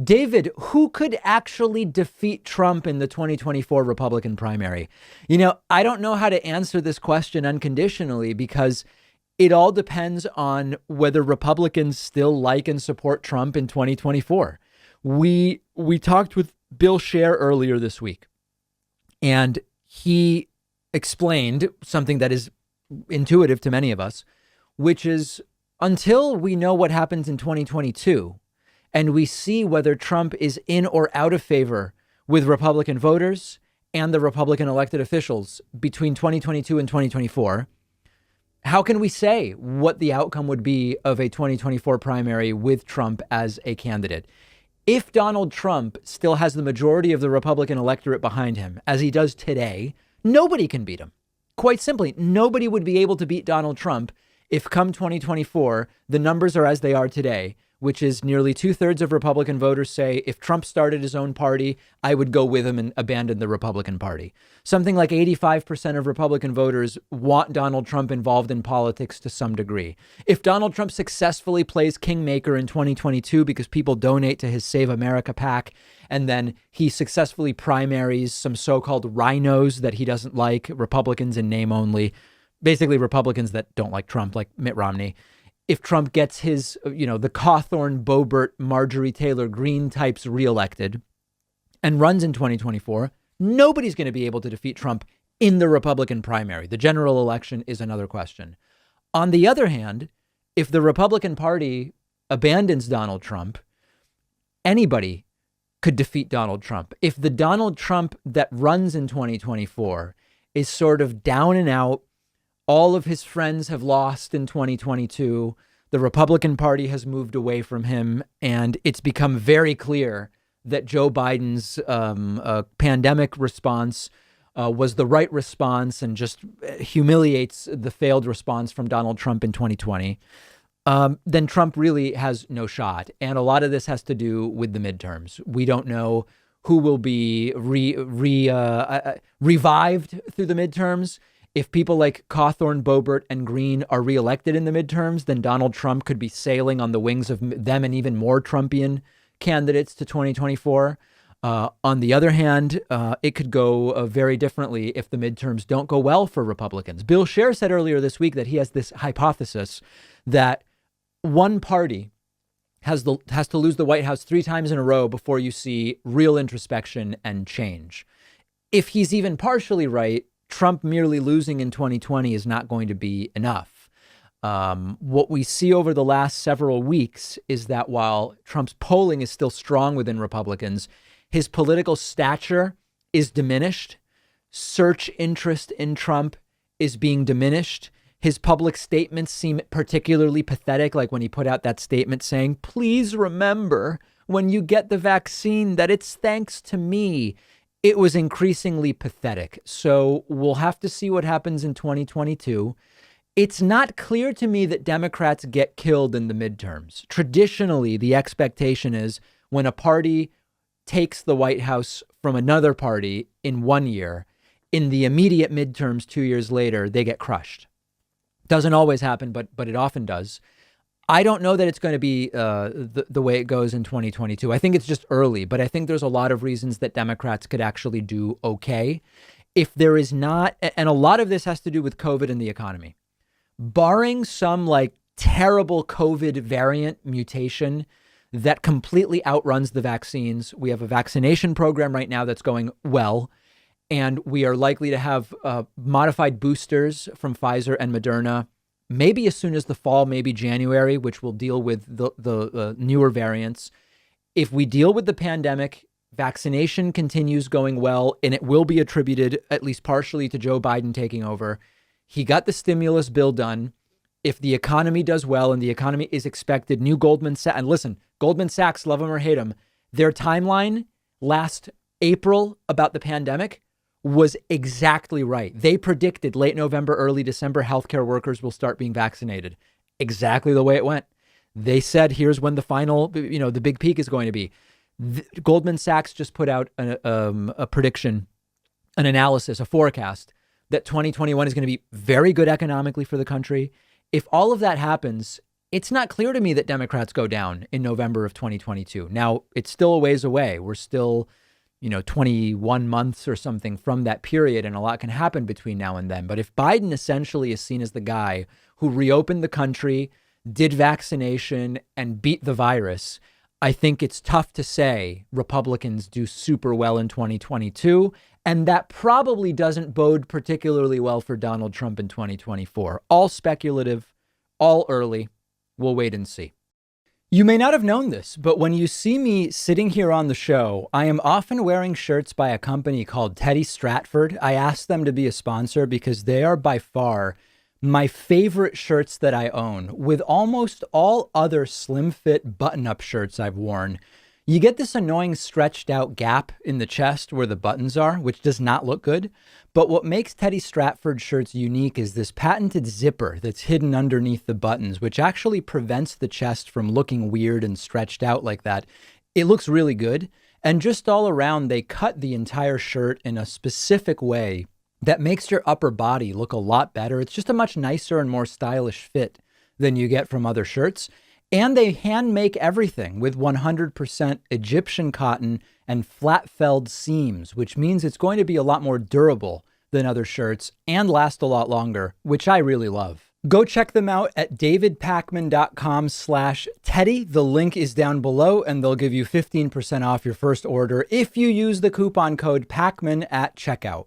David, who could actually defeat Trump in the 2024 Republican primary? I don't know how to answer this question unconditionally because it all depends on whether Republicans still like and support Trump in 2024. We talked with Bill Scher earlier this week, and he explained something that is intuitive to many of us, which is until we know what happens in 2022 and we see whether Trump is in or out of favor with Republican voters and the Republican elected officials between 2022 and 2024, how can we say what the outcome would be of a 2024 primary with Trump as a candidate? If Donald Trump still has the majority of the Republican electorate behind him, as he does today, nobody can beat him. Quite simply, nobody would be able to beat Donald Trump if come 2024, the numbers are as they are today, which is nearly 2/3 of Republican voters say if Trump started his own party, I would go with him and abandon the Republican Party. Something like 85% of Republican voters want Donald Trump involved in politics to some degree. If Donald Trump successfully plays kingmaker in 2022 because people donate to his Save America PAC, and then he successfully primaries some so-called rhinos that he doesn't like, Republicans in name only, basically Republicans that don't like Trump, like Mitt Romney. If Trump gets his, the Cawthorn, Boebert, Marjorie Taylor Greene types reelected and runs in 2024, nobody's going to be able to defeat Trump in the Republican primary. The general election is another question. On the other hand, if the Republican Party abandons Donald Trump, anybody could defeat Donald Trump. If the Donald Trump that runs in 2024 is sort of down and out, all of his friends have lost in 2022. The Republican Party has moved away from him, and it's become very clear that Joe Biden's pandemic response was the right response and just humiliates the failed response from Donald Trump in 2020. Then Trump really has no shot. And a lot of this has to do with the midterms. We don't know who will be revived through the midterms. If people like Cawthorn, Boebert, and Greene are reelected in the midterms, then Donald Trump could be sailing on the wings of them and even more Trumpian candidates to 2024. On the other hand, it could go very differently if the midterms don't go well for Republicans. Bill Scher said earlier this week that he has this hypothesis that one party has to lose the White House 3 times in a row before you see real introspection and change. If he's even partially right, Trump merely losing in 2020 is not going to be enough. What we see over the last several weeks is that while Trump's polling is still strong within Republicans, his political stature is diminished. Search interest in Trump is being diminished. His public statements seem particularly pathetic, like when he put out that statement saying, "Please remember when you get the vaccine that it's thanks to me." It was increasingly pathetic. So we'll have to see what happens in 2022. It's not clear to me that Democrats get killed in the midterms. Traditionally, the expectation is when a party takes the White House from another party in 1 year, in the immediate midterms 2 years later, they get crushed. Doesn't always happen, but it often does. I don't know that it's going to be the way it goes in 2022. I think it's just early, but I think there's a lot of reasons that Democrats could actually do okay. If there is not, and a lot of this has to do with COVID and the economy, barring some like terrible COVID variant mutation that completely outruns the vaccines. We have a vaccination program right now that's going well, and we are likely to have modified boosters from Pfizer and Moderna maybe as soon as the fall, maybe January, which will deal with the newer variants. If we deal with the pandemic, vaccination continues going well, and it will be attributed at least partially to Joe Biden taking over. He got the stimulus bill done. If the economy does well, and the economy is expected, new Goldman Sachs, and listen, Goldman Sachs, love them or hate them, their timeline last April about the pandemic was exactly right. They predicted late November, early December, healthcare workers will start being vaccinated. Exactly the way it went. They said, here's when the final, the big peak is going to be. Goldman Sachs just put out a prediction, an analysis, a forecast that 2021 is going to be very good economically for the country. If all of that happens It's not clear to me that Democrats go down in November of 2022. Now, it's still a ways away. We're still, 21 months or something from that period, and a lot can happen between now and then. But if Biden essentially is seen as the guy who reopened the country, did vaccination, and beat the virus, I think it's tough to say Republicans do super well in 2022. And that probably doesn't bode particularly well for Donald Trump in 2024. All speculative, all early. We'll wait and see. You may not have known this, but when you see me sitting here on the show, I am often wearing shirts by a company called Teddy Stratford. I asked them to be a sponsor because they are by far my favorite shirts that I own. With almost all other slim fit button-up shirts I've worn, you get this annoying stretched out gap in the chest where the buttons are, which does not look good. But what makes Teddy Stratford shirts unique is this patented zipper that's hidden underneath the buttons, which actually prevents the chest from looking weird and stretched out like that. It looks really good. And just all around, they cut the entire shirt in a specific way that makes your upper body look a lot better. It's just a much nicer and more stylish fit than you get from other shirts. And they hand make everything with 100% Egyptian cotton and flat felled seams, which means it's going to be a lot more durable than other shirts and last a lot longer, which I really love. Go check them out at davidpakman.com/Teddy. The link is down below and they'll give you 15% off your first order if you use the coupon code Pakman at checkout.